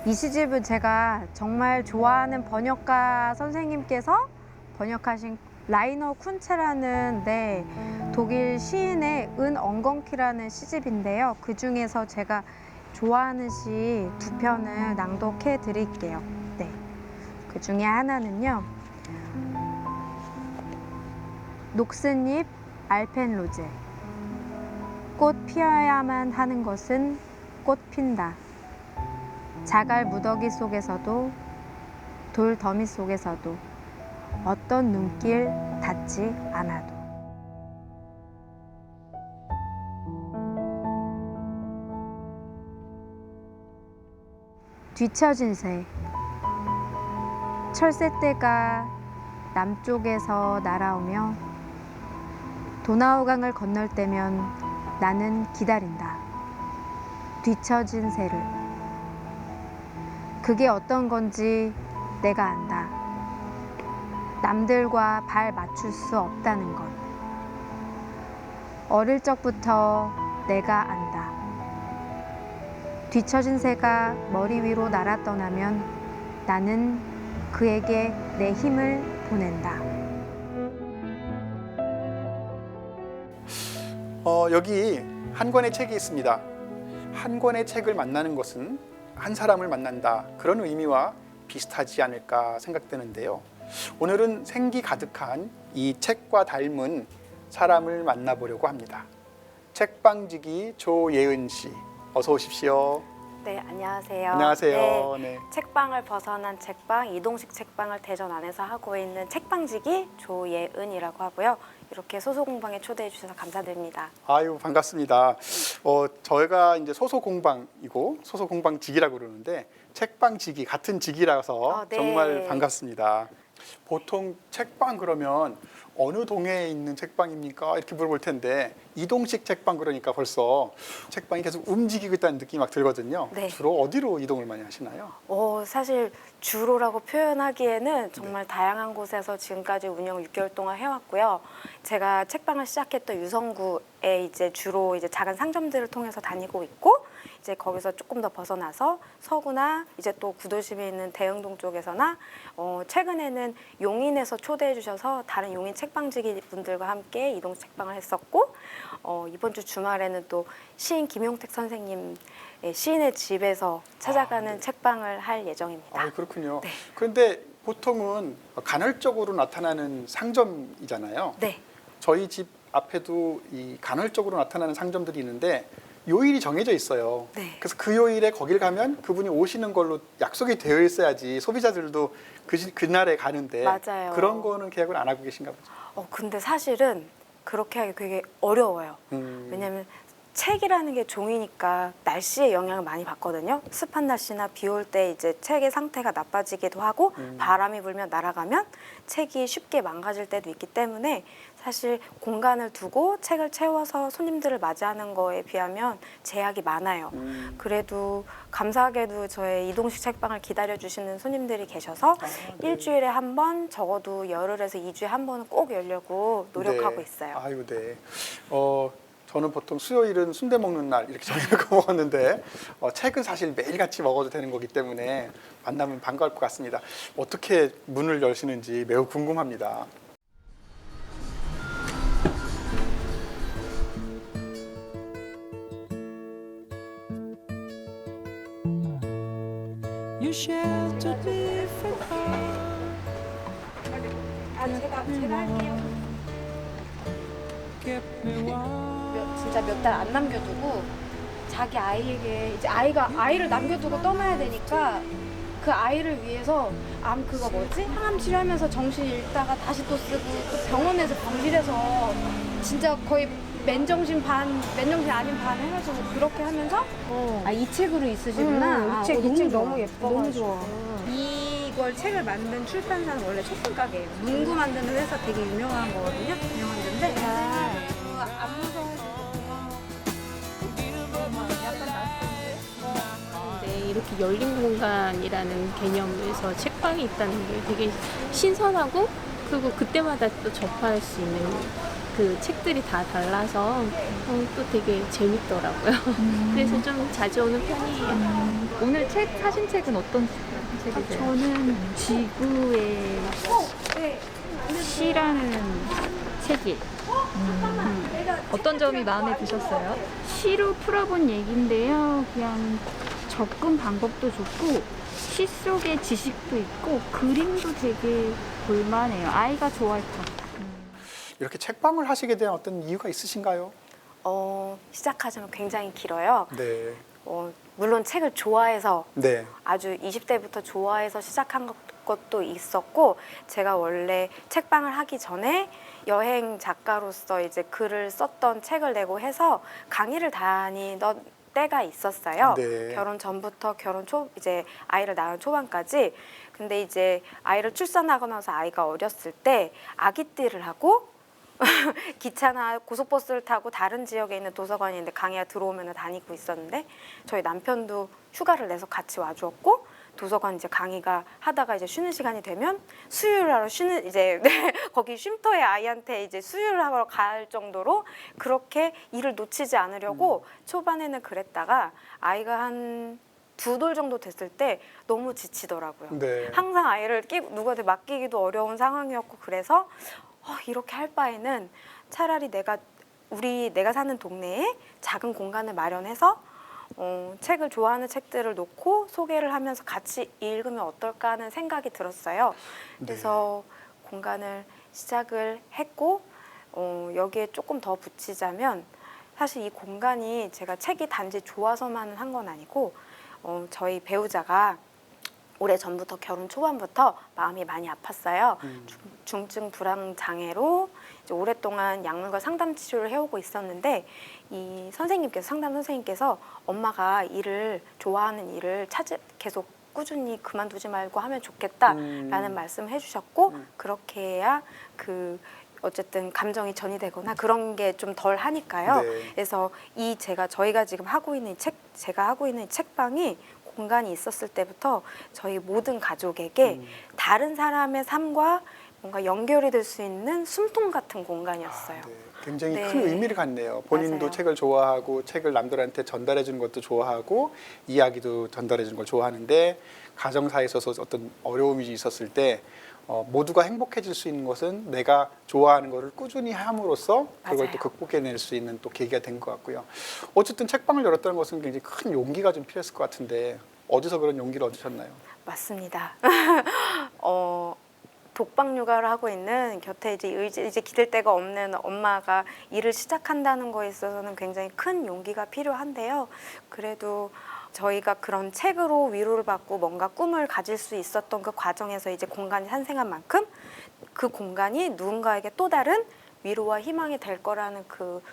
이 시집은 제가 정말 좋아하는 번역가 선생님께서 번역하신 라이너 쿤체라는 독일 시인의 은 엉겅키라는 시집인데요. 그 중에서 제가 좋아하는 시 두 편을 낭독해 드릴게요. 네. 그 중에 하나는요. 녹슨잎 알펜로제. 꽃 피어야만 하는 것은 꽃 핀다. 자갈 무더기 속에서도 돌 더미 속에서도 어떤 눈길 닿지 않아도. 뒤처진 새. 철새떼가 남쪽에서 날아오며 도나우강을 건널 때면 나는 기다린다. 뒤처진 새를. 그게 어떤 건지 내가 안다. 남들과 발 맞출 수 없다는 것. 어릴 적부터 내가 안다. 뒤처진 새가 머리 위로 날아 떠나면 나는 그에게 내 힘을 보낸다. 여기 한 권의 책이 있습니다. 한 권의 책을 만나는 것은 한 사람을 만난다, 그런 의미와 비슷하지 않을까 생각되는데요. 오늘은 생기 가득한 이 책과 닮은 사람을 만나보려고 합니다. 책방지기 조예은 씨, 어서 오십시오. 네, 안녕하세요. 안녕하세요. 네, 네. 책방을 벗어난 책방, 이동식 책방을 대전 안에서 하고 있는 책방지기 조예은이라고 하고요. 이렇게 소소공방에 초대해 주셔서 감사드립니다. 아유, 반갑습니다. 저희가 이제 소소공방이고 소소공방직이라고 그러는데 책방직이 같은 직이라서 네. 정말 반갑습니다. 보통 책방 그러면 어느 동네에 있는 책방입니까? 이렇게 물어볼 텐데 이동식 책방 그러니까 벌써 책방이 계속 움직이고 있다는 느낌이 막 들거든요. 네. 주로 어디로 이동을 많이 하시나요? 사실 주로라고 표현하기에는 정말 다양한 곳에서 지금까지 운영을 6개월 동안 해왔고요. 제가 책방을 시작했던 유성구에 이제 주로 이제 작은 상점들을 통해서 다니고 있고, 이제 거기서 조금 더 벗어나서 서구나 이제 또 구도심에 있는 대흥동 쪽에서나 최근에는 용인에서 초대해 주셔서 다른 용인 책방지기 분들과 함께 이동 책방을 했었고, 이번 주 주말에는 또 시인 김용택 선생님 시인의 집에서 찾아가는 네. 책방을 할 예정입니다. 아, 그렇군요. 네. 그런데 보통은 간헐적으로 나타나는 상점이잖아요. 네. 저희 집 앞에도 이 간헐적으로 나타나는 상점들이 있는데 요일이 정해져 있어요. 네. 그래서 그 요일에 거길 가면 그분이 오시는 걸로 약속이 되어 있어야지 소비자들도 그날에 가는데 맞아요. 그런 거는 계약을 안 하고 계신가 보죠. 근데 사실은 그렇게 하기 되게 어려워요. 왜냐하면 책이라는 게 종이니까 날씨의 영향을 많이 받거든요. 습한 날씨나 비 올 때 이제 책의 상태가 나빠지기도 하고 바람이 불면 날아가면 책이 쉽게 망가질 때도 있기 때문에 사실 공간을 두고 책을 채워서 손님들을 맞이하는 거에 비하면 제약이 많아요. 그래도 감사하게도 저의 이동식 책방을 기다려주시는 손님들이 계셔서 네. 일주일에 한 번, 적어도 열흘에서 2주에 한 번은 꼭 열려고 노력하고 네. 있어요. 아유, 네. 저는 보통 수요일은 순대 먹는 날 이렇게 정해놓고 먹었는데 책은 사실 매일같이 먹어도 되는 거기 때문에 만나면 반가울 것 같습니다. 어떻게 문을 여시는지 매우 궁금합니다. You sheltered me from harm. 제가 할게요. Kept me warm. 진짜 몇 달 안 남겨두고 자기 아이에게 이제 아이를 남겨두고 떠나야 되니까 그 아이를 위해서 그거 뭐지? 항암 치료하면서 정신 잃다가 다시 또 쓰고 또 병원에서 병실에서 진짜 거의 맨정신 아닌 반 해가지고 그렇게 하면서 이 책으로 있으시구나. 이 책 너무 예뻐. 너무 좋아. 이걸 책을 만든 출판사는 원래 책상 가게예요. 문구 만드는 회사 되게 유명한 거거든요. 유명한 데인데 안 무서워요. 네, 이렇게 열린 공간이라는 개념에서 책방이 있다는 게 되게 신선하고, 그리고 그때마다 또 접할 수 있는 그 책들이 다 달라서 또 되게 재밌더라고요. 그래서 좀 자주 오는 편이에요. 오늘 사신 책은 어떤 책이세요? 저는 지구의 시라는 책이 어떤 점이 마음에 드셨어요? 시로 풀어본 얘기인데요. 그냥 접근 방법도 좋고 시 속에 지식도 있고 그림도 되게 볼만해요. 아이가 좋아할 것 같아요. 이렇게 책방을 하시게 된 어떤 이유가 있으신가요? 시작하자면 굉장히 길어요. 네. 물론 책을 좋아해서 네. 아주 20대부터 좋아해서 시작한 것도 있었고, 제가 원래 책방을 하기 전에 여행 작가로서 이제 글을 썼던 책을 내고 해서 강의를 다니던 때가 있었어요. 네. 결혼 전부터 이제 아이를 낳은 초반까지. 근데 이제 아이를 출산하고 나서 아이가 어렸을 때 아기띠를 하고 기차나 고속버스를 타고 다른 지역에 있는 도서관에 있는데 강의가 들어오면 다니고 있었는데, 저희 남편도 휴가를 내서 같이 와주었고, 도서관 이제 강의가 하다가 이제 쉬는 시간이 되면 수유를 하러 거기 쉼터에 아이한테 이제 수유를 하러 갈 정도로 그렇게 일을 놓치지 않으려고 초반에는 그랬다가 아이가 한 2돌 정도 됐을 때 너무 지치더라고요. 네. 항상 아이를 누구한테 맡기기도 어려운 상황이었고, 그래서 이렇게 할 바에는 차라리 내가 사는 동네에 작은 공간을 마련해서 책을 좋아하는 책들을 놓고 소개를 하면서 같이 읽으면 어떨까 하는 생각이 들었어요. 그래서 공간을 시작을 했고, 여기에 조금 더 붙이자면 사실 이 공간이 제가 책이 단지 좋아서만 한 건 아니고, 저희 배우자가 오래전부터 결혼 초반부터 마음이 많이 아팠어요. 중증 불안 장애로 이제 오랫동안 약물과 상담 치료를 해오고 있었는데, 이 상담 선생님께서 엄마가 좋아하는 일을 계속 꾸준히 그만두지 말고 하면 좋겠다라는 말씀을 해주셨고, 그렇게 해야 어쨌든 감정이 전이되거나 그런 게 좀 덜 하니까요. 네. 그래서 저희가 지금 제가 하고 있는 이 책방이 공간이 있었을 때부터 저희 모든 가족에게 다른 사람의 삶과 뭔가 연결이 될 수 있는 숨통 같은 공간이었어요. 네. 굉장히 네. 큰 의미를 갖네요. 본인도 맞아요. 책을 좋아하고 책을 남들한테 전달해 주는 것도 좋아하고 이야기도 전달해 주는 걸 좋아하는데, 가정사에 있어서 어떤 어려움이 있었을 때 모두가 행복해질 수 있는 것은 내가 좋아하는 것을 꾸준히 함으로써 그걸 맞아요. 또 극복해낼 수 있는 또 계기가 된 것 같고요. 어쨌든 책방을 열었다는 것은 굉장히 큰 용기가 좀 필요했을 것 같은데, 어디서 그런 용기를 얻으셨나요? 맞습니다. 독방 육아를 하고 있는 곁에 이제 기댈 데가 없는 엄마가 일을 시작한다는 거에 있어서는 굉장히 큰 용기가 필요한데요. 그래도 저희가 그런 책으로 위로를 받고 뭔가 꿈을 가질 수 있었던 그 과정에서 이제 공간이 탄생한 만큼 그 공간이 누군가에게 또 다른 위로와 희망이 될 거라는 그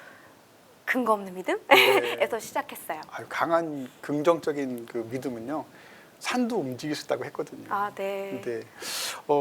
근거 없는 믿음에서 시작했어요. 강한 긍정적인 그 믿음은요, 산도 움직일 수 있다고 했거든요. 아, 네. 네.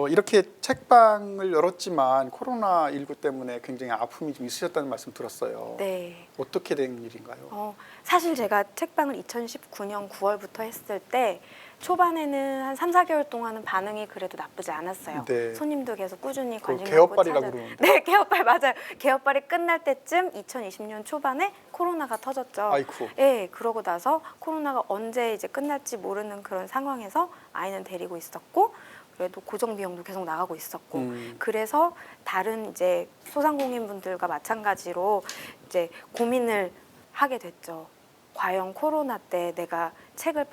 이렇게 책방을 열었지만 코로나19 때문에 굉장히 아픔이 좀 있으셨다는 말씀 들었어요. 네. 어떻게 된 일인가요? 사실 제가 책방을 2019년 9월부터 했을 때 초반에는 한 3, 4개월 동안은 반응이 그래도 나쁘지 않았어요. 네. 손님도 계속 꾸준히 관심 갖고 개업발이라고 그러는데. 네, 개업발 맞아요. 개업발이 끝날 때쯤 2020년 초반에 코로나가 터졌죠. 아이쿠. 네, 그러고 나서 코로나가 언제 이제 끝날지 모르는 그런 상황에서 아이는 데리고 있었고, 그래도 고정 비용도 계속 나가고 있었고, 그래서 다른 이제 소상공인분들과 마찬가지로 이제 고민을 하게 됐죠. 과연 코로나 때 내가 책을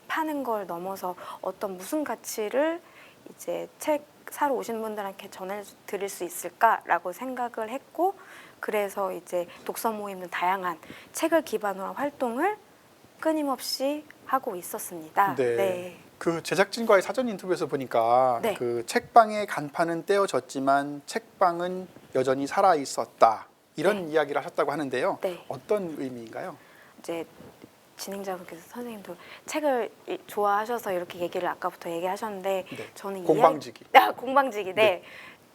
파는 걸 넘어서 무슨 가치를 이제 책 사러 오신 분들한테 전해드릴 수 있을까라고 생각을 했고, 그래서 이제 독서 모임 등 다양한 책을 기반으로 한 활동을 끊임없이 하고 있었습니다. 네. 그 제작진과의 사전 인터뷰에서 보니까 네. 그 책방의 간판은 떼어졌지만 책방은 여전히 살아 있었다, 이런 이야기를 하셨다고 하는데요. 네. 어떤 의미인가요? 이제 진행자분께서 선생님도 책을 좋아하셔서 이렇게 얘기를 아까부터 얘기하셨는데, 네. 저는 공방지기. 공방지기. 네.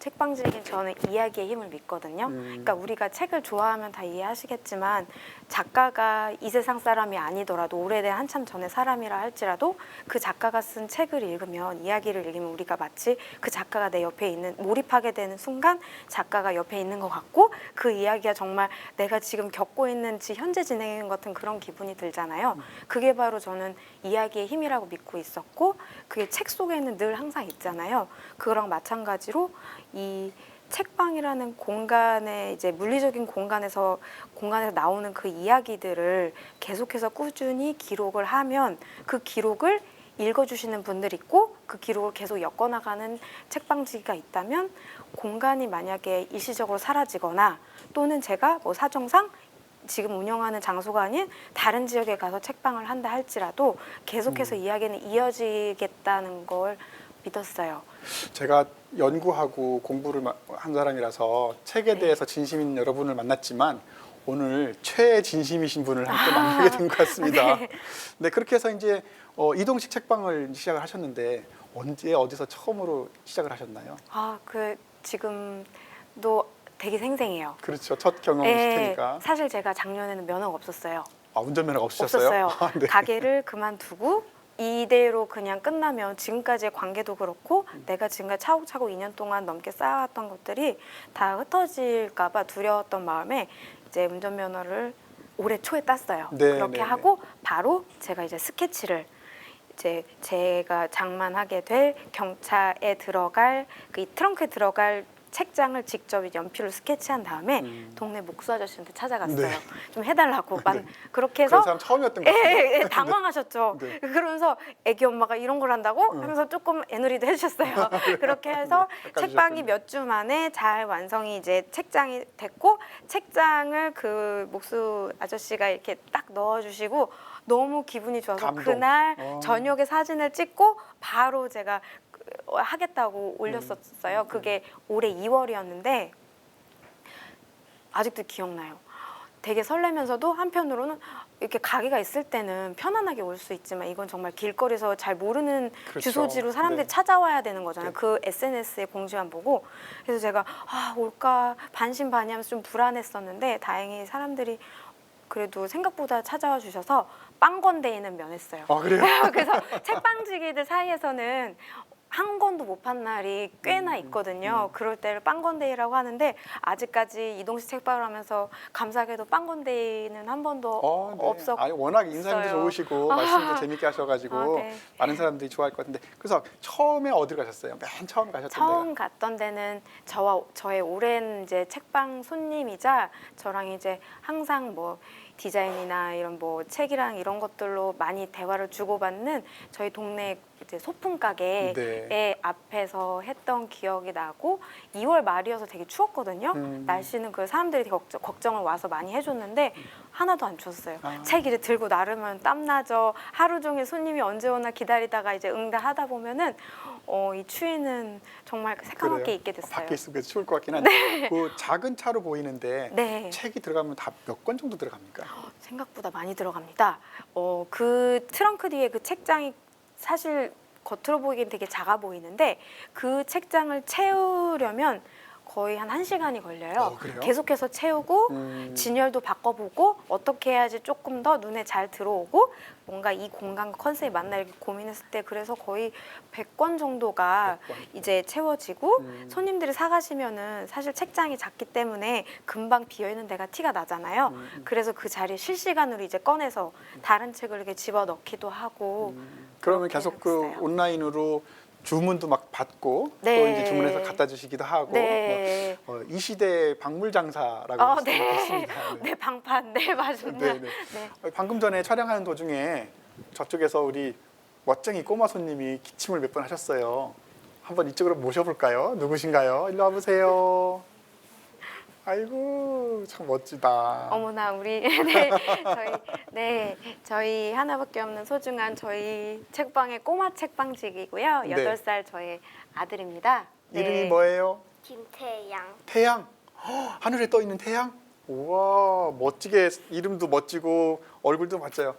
책방지기 저는 이야기의 힘을 믿거든요. 그러니까 우리가 책을 좋아하면 다 이해하시겠지만 작가가 이 세상 사람이 아니더라도 오래된 한참 전의 사람이라 할지라도 그 작가가 쓴 책을 읽으면 이야기를 읽으면 우리가 마치 그 작가가 내 옆에 있는 몰입하게 되는 순간 작가가 옆에 있는 것 같고 그 이야기가 정말 내가 지금 겪고 있는 현재 진행인 것 같은 그런 기분이 들잖아요. 그게 바로 저는 이야기의 힘이라고 믿고 있었고 그게 책 속에는 늘 항상 있잖아요. 그거랑 마찬가지로 이 책방이라는 공간에 이제 물리적인 공간에서 나오는 그 이야기들을 계속해서 꾸준히 기록을 하면 그 기록을 읽어주시는 분들 있고 그 기록을 계속 엮어나가는 책방지기가 있다면 공간이 만약에 일시적으로 사라지거나 또는 제가 뭐 사정상 지금 운영하는 장소가 아닌 다른 지역에 가서 책방을 한다 할지라도 계속해서 이야기는 이어지겠다는 걸 믿었어요. 제가 연구하고 공부를 한 사람이라서 책에 대해서 진심인 여러분을 만났지만 오늘 최진심이신 분을 함께 만나게 된 것 같습니다. 네. 네, 그렇게 해서 이제 이동식 책방을 시작을 하셨는데 언제 어디서 처음으로 시작을 하셨나요? 그 지금도 되게 생생해요. 그렇죠. 첫 경험이실 테니까. 사실 제가 작년에는 면허가 없었어요. 운전면허가 없으셨어요? 없었어요. 네. 가게를 그만두고 이대로 그냥 끝나면 지금까지의 관계도 그렇고 내가 지금까지 차곡차곡 2년 동안 넘게 쌓아왔던 것들이 다 흩어질까 봐 두려웠던 마음에 이제 운전면허를 올해 초에 땄어요. 네, 그렇게 네, 하고 바로 제가 이제 스케치를 이제 제가 장만하게 될 경차에 들어갈 그 트렁크에 들어갈 책장을 직접 연필로 스케치한 다음에 동네 목수 아저씨한테 찾아갔어요. 네. 좀 해달라고. 네. 그렇게 그런 해서 사람 처음이었던 것 같아요. 당황하셨죠. 네. 그러면서 애기 엄마가 이런 걸 한다고 하면서 조금 애누리도 해주셨어요. 그렇게 해서 네, 책방이 깎아주셨군요. 몇 주 만에 잘 완성이 이제 책장이 됐고 책장을 그 목수 아저씨가 이렇게 딱 넣어주시고 너무 기분이 좋아서 감동. 그날 어. 저녁에 사진을 찍고 바로 제가 하겠다고 올렸었어요. 그게 올해 2월이었는데 아직도 기억나요. 되게 설레면서도 한편으로는 이렇게 가게가 있을 때는 편안하게 올 수 있지만 이건 정말 길거리에서 잘 모르는 그렇죠. 주소지로 사람들이 네. 찾아와야 되는 거잖아요. 네. 그 SNS의 공지만 보고. 그래서 제가 올까 반신반의하면서 좀 불안했었는데 다행히 사람들이 그래도 생각보다 찾아와 주셔서 빵건데이는 면했어요. 그래요? 그래서 책방지기들 사이에서는 한 권도 못 판 날이 꽤나 있거든요. 그럴 때를 빵건데이라고 하는데 아직까지 이동식 책방을 하면서 감사하게도 빵건데이는 한 번도 네. 없었어요. 아니, 워낙 인상도 좋으시고 말씀도 재밌게 하셔가지고 네. 많은 사람들이 좋아할 것 같은데 그래서 처음에 어디를 가셨어요? 맨 처음 가셨던 처음 데가? 갔던 데는 저의 오랜 이제 책방 손님이자 저랑 이제 항상 뭐 디자인이나 이런 뭐 책이랑 이런 것들로 많이 대화를 주고받는 저희 동네 이제 소품 가게의 네. 앞에서 했던 기억이 나고 2월 말이어서 되게 추웠거든요. 날씨는 그 사람들이 되게 걱정을 와서 많이 해줬는데 하나도 안 추웠어요. 책 이렇게 들고 나르면 땀 나죠. 하루 종일 손님이 언제 오나 기다리다가 이제 응대하다 보면은 이 추위는 정말 새까맣게 그래요? 있게 됐어요. 밖에 있으면 추울 것 같긴 한데 그 작은 차로 보이는데 네. 책이 들어가면 다 몇 권 정도 들어갑니까? 생각보다 많이 들어갑니다. 그 트렁크 뒤에 그 책장이 사실 겉으로 보기엔 되게 작아 보이는데 그 책장을 채우려면 거의 한 1시간이 걸려요. 그래요? 계속해서 채우고 진열도 바꿔보고 어떻게 해야지 조금 더 눈에 잘 들어오고 뭔가 이 공간과 컨셉이 맞나 이렇게 고민했을 때 그래서 거의 100권 정도가 100권. 이제 채워지고 손님들이 사가시면은 사실 책장이 작기 때문에 금방 비어있는 데가 티가 나잖아요. 그래서 그 자리에 실시간으로 이제 꺼내서 다른 책을 이렇게 집어넣기도 하고 그러면 그렇게 계속 그 했어요. 온라인으로 주문도 막 받고 네. 또 이제 주문해서 갖다 주시기도 하고 네. 이 시대 박물 장사라고 할 수 네. 있습니다. 네. 네, 방판. 네, 맞습니다. 네, 네. 방금 전에 촬영하는 도중에 저쪽에서 우리 멋쟁이 꼬마 손님이 기침을 몇 번 하셨어요. 한번 이쪽으로 모셔볼까요? 누구신가요? 일로 와보세요. 아이고 참 멋지다. 어머나 우리 저희 하나밖에 없는 소중한 저희 책방의 꼬마 책방직이고요. 네. 8살 저의 아들입니다. 네. 이름이 뭐예요? 김태양. 태양. 하늘에 떠 있는 태양? 우와 멋지게 이름도 멋지고 얼굴도 멋져요.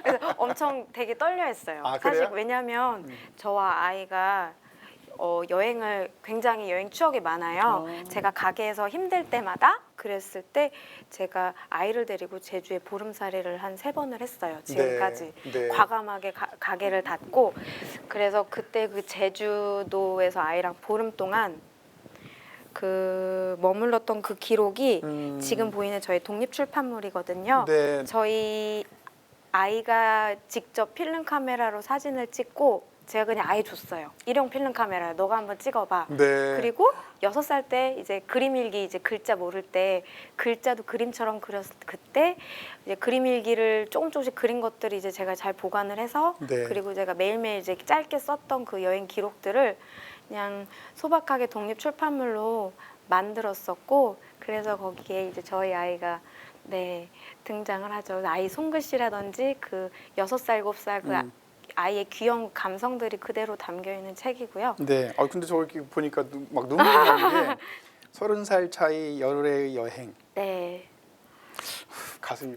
그래서 엄청 되게 떨려했어요. 아, 사실 그래요? 왜냐하면 저와 아이가 여행을 굉장히 여행 추억이 많아요. 제가 가게에서 힘들 때마다 그랬을 때 제가 아이를 데리고 제주에 보름살이를 한 3번을 했어요. 지금까지. 네. 과감하게 가게를 닫고 그래서 그때 그 제주도에서 아이랑 보름 동안 그 머물렀던 그 기록이 지금 보이는 저희 독립출판물이거든요. 네. 저희 아이가 직접 필름 카메라로 사진을 찍고 제가 그냥 아예 줬어요. 일용 필름 카메라 너가 한번 찍어봐. 네. 그리고 6살 때 이제 그림 일기 이제 글자 모를 때 글자도 그림처럼 그렸을 때 그때 이제 그림 일기를 조금씩 그린 것들이 이제 제가 잘 보관을 해서 네. 그리고 제가 매일매일 이제 짧게 썼던 그 여행 기록들을 그냥 소박하게 독립 출판물로 만들었었고 그래서 거기에 이제 저희 아이가 네 등장을 하죠. 아이 손글씨라든지 그 6살, 7살 그 아이의 귀여운 감성들이 그대로 담겨 있는 책이고요. 네. 근데 저기 보니까 막 눈물이 나는 게 30살 차이 열애의 여행. 네. 가슴이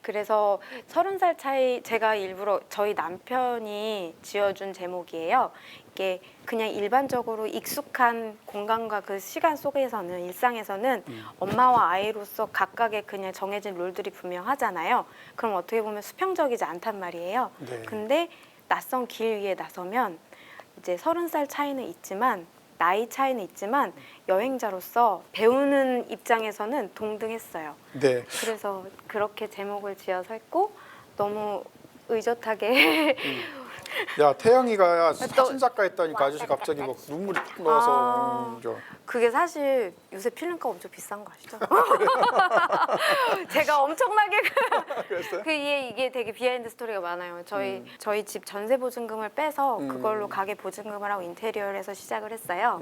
그래서 30살 차이 제가 일부러 저희 남편이 지어준 제목이에요. 이게 그냥 일반적으로 익숙한 공간과 그 시간 속에서는 일상에서는 엄마와 아이로서 각각의 그냥 정해진 룰들이 분명하잖아요. 그럼 어떻게 보면 수평적이지 않단 말이에요. 네. 근데 낯선 길 위에 나서면 이제 30살 차이는 있지만 나이 차이는 있지만 여행자로서 배우는 입장에서는 동등했어요. 네. 그래서 그렇게 제목을 지어서 했고 너무 의젓하게 야, 태영이가 사진 작가 했다니까 아저씨 갑자기 막 눈물이 팍 나와서 그게 사실 요새 필름값 엄청 비싼 거 아시죠? 제가 엄청나게 그랬어요? 이게 되게 비하인드 스토리가 많아요. 저희 집 전세 보증금을 빼서 그걸로 가게 보증금을 하고 인테리어를 해서 시작을 했어요.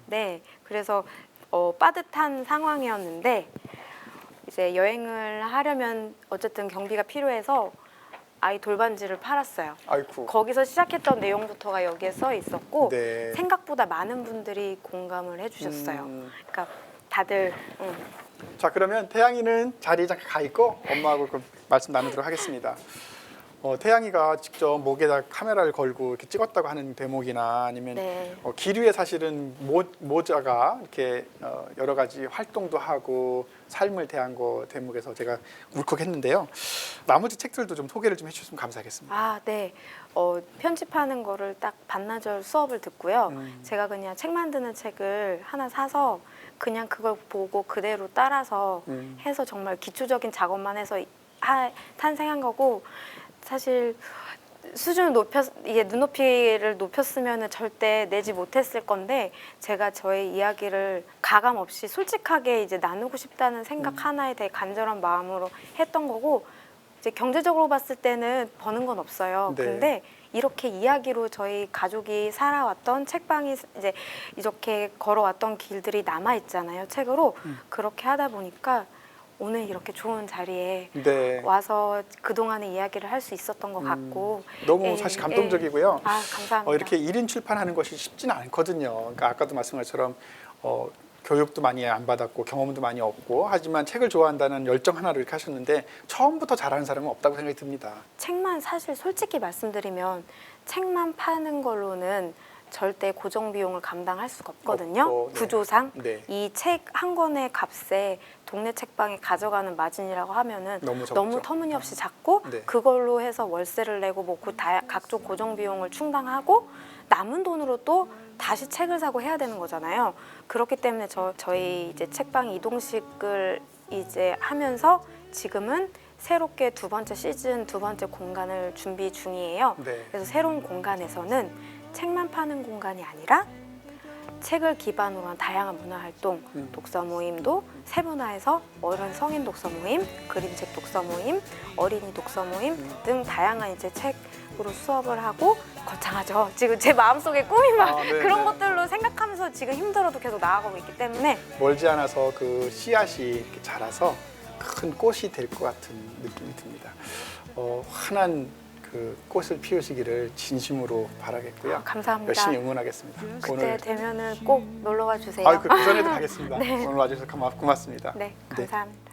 네, 그래서 빠듯한 상황이었는데 이제 여행을 하려면 어쨌든 경비가 필요해서 아이 돌반지를 팔았어요. 아이쿠. 거기서 시작했던 내용부터가 여기에 써 있었고 네. 생각보다 많은 분들이 공감을 해주셨어요. 그러니까 다들 자, 그러면 태양이는 자리에 잠깐 가 있고 엄마하고 그 말씀 나누도록 하겠습니다. 태양이가 직접 목에다 카메라를 걸고 이렇게 찍었다고 하는 대목이나 아니면 네. 길 위에 사실은 모자가 이렇게 여러 가지 활동도 하고 삶을 대한 거 대목에서 제가 울컥했는데요. 나머지 책들도 좀 소개를 좀 해주셨으면 감사하겠습니다. 네. 편집하는 거를 딱 반나절 수업을 듣고요. 제가 그냥 책 만드는 책을 하나 사서 그냥 그걸 보고 그대로 따라서 해서 정말 기초적인 작업만 해서 탄생한 거고 사실 수준을 이게 눈높이를 높였으면 절대 내지 못했을 건데 제가 저의 이야기를 가감 없이 솔직하게 이제 나누고 싶다는 생각 하나에 대해 간절한 마음으로 했던 거고 이제 경제적으로 봤을 때는 버는 건 없어요. 네. 근데 이렇게 이야기로 저희 가족이 살아왔던 책방이 이제 이렇게 걸어왔던 길들이 남아 있잖아요. 책으로 그렇게 하다 보니까 오늘 이렇게 좋은 자리에 네. 와서 그동안의 이야기를 할 수 있었던 것 같고 너무 사실 감동적이고요. 감사합니다. 이렇게 1인 출판하는 것이 쉽지는 않거든요. 그러니까 아까도 말씀한 것처럼 교육도 많이 안 받았고 경험도 많이 없고 하지만 책을 좋아한다는 열정 하나로 이렇게 하셨는데 처음부터 잘하는 사람은 없다고 생각이 듭니다. 책만 사실 솔직히 말씀드리면 책만 파는 걸로는 절대 고정 비용을 감당할 수가 없거든요. 없고, 네. 구조상 네. 이 책 한 권의 값에 동네 책방에 가져가는 마진이라고 하면은 너무 적죠. 너무 터무니없이 작고 네. 그걸로 해서 월세를 내고 뭐 각종 고정 비용을 충당하고 남은 돈으로 또 다시 책을 사고 해야 되는 거잖아요. 그렇기 때문에 저희 이제 책방 이동식을 이제 하면서 지금은 새롭게 2번째 시즌 2번째 공간을 준비 중이에요. 네. 그래서 새로운 공간에서는 책만 파는 공간이 아니라 책을 기반으로 한 다양한 문화활동, 독서 모임도 세분화해서 어른 성인 독서 모임, 그림책 독서 모임, 어린이 독서 모임 등 다양한 이제 책으로 수업을 하고 거창하죠. 지금 제 마음속에 꿈이 막 네, 그런 네. 것들로 생각하면서 지금 힘들어도 계속 나아가고 있기 때문에 멀지 않아서 그 씨앗이 이렇게 자라서 큰 꽃이 될 것 같은 느낌이 듭니다. 환한 그 꽃을 피우시기를 진심으로 바라겠고요. 감사합니다. 열심히 응원하겠습니다. 그때 되면은 꼭 놀러와 주세요. 그 전에도 가겠습니다. 네. 오늘 와주셔서 고맙습니다. 네, 감사합니다.